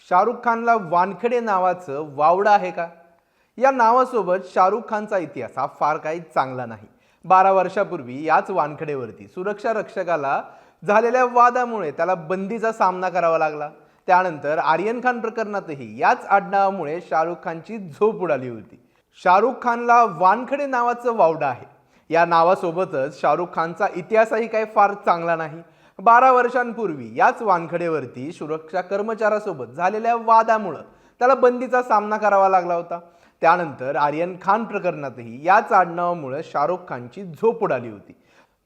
शाहरुख खानला वानखेडे नावाचं वावडं आहे का? या नावासोबत शाहरुख खानचा इतिहास हा फार काही चांगला नाही. 12 वर्षापूर्वी याच वानखेडेवरती सुरक्षा रक्षकाला झालेल्या वादामुळे त्याला बंदीचा सामना करावा लागला. त्यानंतर आर्यन खान प्रकरणातही याच आडनावामुळे शाहरुख खानची झोप उडाली होती. शाहरुख खानला वानखेडे नावाचं वावडं आहे. या नावासोबतच शाहरुख खानचा इतिहासही काही फार चांगला नाही. 12 वर्षांपूर्वी याच वानखेडेवरती सुरक्षा कर्मचाऱ्यासोबत झालेल्या वादामुळे त्याला बंदीचा सामना करावा लागला होता. त्यानंतर आर्यन खान प्रकरणातही याच आडनावामुळे शाहरुख खानची झोप उडाली होती.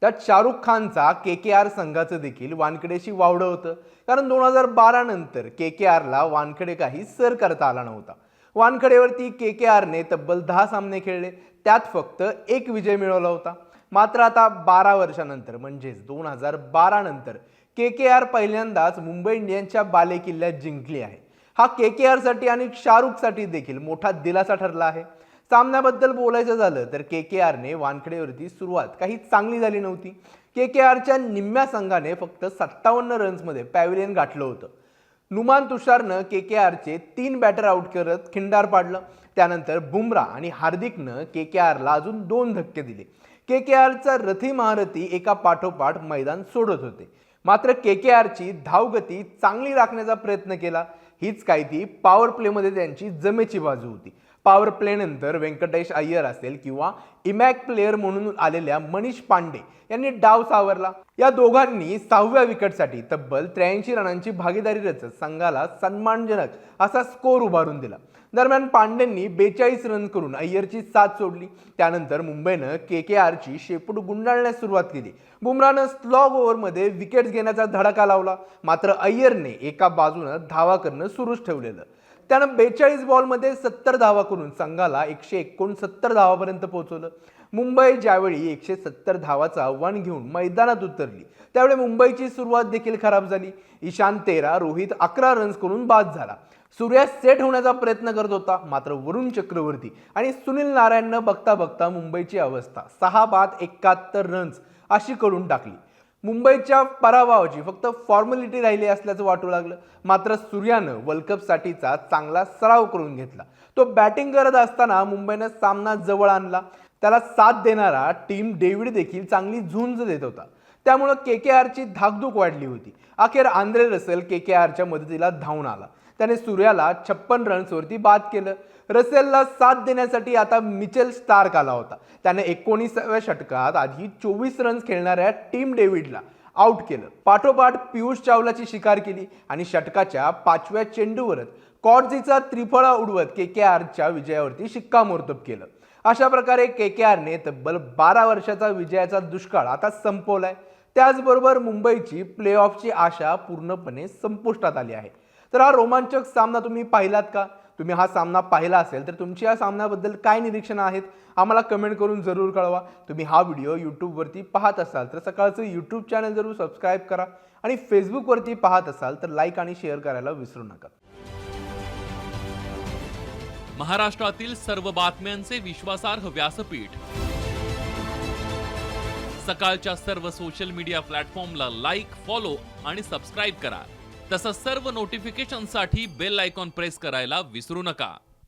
त्यात शाहरुख खानचा KKR संघाचं देखील वानखेडेशी वावडं होतं. कारण 2012 नंतर KKRला वानखेडे काही सर करता आला नव्हता. वानखेडेवरती KKRने तब्बल 10 सामने खेळले, त्यात फक्त 1 विजय मिळवला होता. मात्र आता 12 वर्षानंतर म्हणजेच 2012 नंतर KKR पहिल्यांदाच मुंबई इंडियन्सच्या बालेकिल्ल्यात जिंकली आहे. हा KKRसाठी आणि शाहरुखसाठी देखील मोठा दिलासा ठरला आहे. सामन्याबद्दल बोलायचं झालं तर KKRने वानखेडेवरती सुरुवात काही चांगली झाली नव्हती. KKRच्या निम्म्या संघाने फक्त 57 रन्समध्ये पॅव्हिलियन गाठलं होतं. नुमान तुषारनं KKRचे 3 बॅटर आउट करत खिंडार पाडलं. त्यानंतर बुमराह आणि हार्दिकनं KKRला अजून 2 धक्के दिले. KKRचा रथी महारथी एका पाठोपाठ मैदान सोडत होते. मात्र KKRची धावगती चांगली राखण्याचा प्रयत्न केला. हीच काय ती पॉवर प्लेमध्ये त्यांची जमेची बाजू होती. पॉवर प्ले नंतर व्यंकटेश अय्यर असेल किंवा इमॅक्ट प्लेयर म्हणून आलेल्या मनीष पांडे यांनी डाव सावरला. या दोघांनी 6व्या विकेटसाठी तब्बल 83 रनांची भागीदारी रचत संघाला सन्मानजनक असा स्कोर उभारून दिला. दरम्यान पांडेंनी 42 रन करून अय्यरची साथ सोडली. त्यानंतर मुंबईनं KKRची शेपूट गुंडाळण्यास सुरुवात केली. बुमराहनं स्लॉग ओव्हरमध्ये विकेट्स घेण्याचा धडाका लावला. मात्र अय्यरने एका बाजूनं धावा करणं सुरूच ठेवलेलं. त्यानं 42 बॉलमध्ये 70 धावा करून संघाला 169 धावापर्यंत पोहोचवलं. मुंबई ज्यावेळी 170 धावाचं आव्हान घेऊन मैदानात उतरली त्यावेळी मुंबईची सुरुवात देखील खराब झाली. ईशान 13, रोहित 11 रन्स करून बाद झाला. सूर्या सेट होण्याचा प्रयत्न करत होता. मात्र वरुण चक्रवर्ती आणि सुनील नारायणनं बघता बघता मुंबईची अवस्था 6 बाद 71 रन्स अशी करून टाकली. मुंबईच्या पराभवाची फक्त फॉर्मॅलिटी राहिली असल्याचं वाटू लागलं. मात्र सूर्यानं वर्ल्ड कपसाठीचा चांगला सराव करून घेतला. तो बॅटिंग करत असताना मुंबईनं सामना जवळ आणला. त्याला साथ देणारा टीम डेव्हिड देखील चांगली झुंज देत होता. त्यामुळे KKRची धाकधूक वाढली होती. अखेर आंद्रे रसेल KKRच्या मदतीला धावून आला. त्याने सूर्याला 56 रन्सवरती बाद केलं. रसेलला साथ देण्यासाठी आता मिचेल स्टार्क आला होता. त्याने 19व्या षटकात आधी 24 रन्स खेळणाऱ्या टीम डेव्हिडला आउट केलं. पाठोपाठ पियुष चावलाची शिकार केली आणि षटकाच्या 5व्या चेंडूवरच कॉर्जीचा त्रिफळा उडवत KKRच्या विजयावरती शिक्कामोर्तब केलं. अशा प्रकारे KKRने तब्बल 12 वर्षाचा विजयाचा दुष्काळ आता संपवलाय. त्याचबरोबर मुंबईची प्लेऑफची आशा पूर्णपणे संपुष्टात आली आहे. तर हा रोमांचक सामना तुम्ही पाहिलात का? तुम्ही हा सामना पाहिला असेल तर तुमची या सामन्याबद्दल काय निरीक्षणं आहेत आम्हाला कमेंट करून जरूर कळवा. तुम्ही हा व्हिडिओ यूट्यूबवरती पाहत असाल तर सकाळचं यूट्यूब चॅनल जरूर सबस्क्राईब करा आणि फेसबुकवरती पाहत असाल तर लाईक आणि शेअर करायला विसरू नका. महाराष्ट्रातील सर्व बातम्यांचे विश्वासार्ह व्यासपीठ सकाळच्या सर्व सोशल मीडिया प्लॅटफॉर्मला लाईक, फॉलो आणि सबस्क्राईब करा. तसंच सर्व नोटिफिकेशनसाठी बेल आयकॉन प्रेस करायला विसरू नका.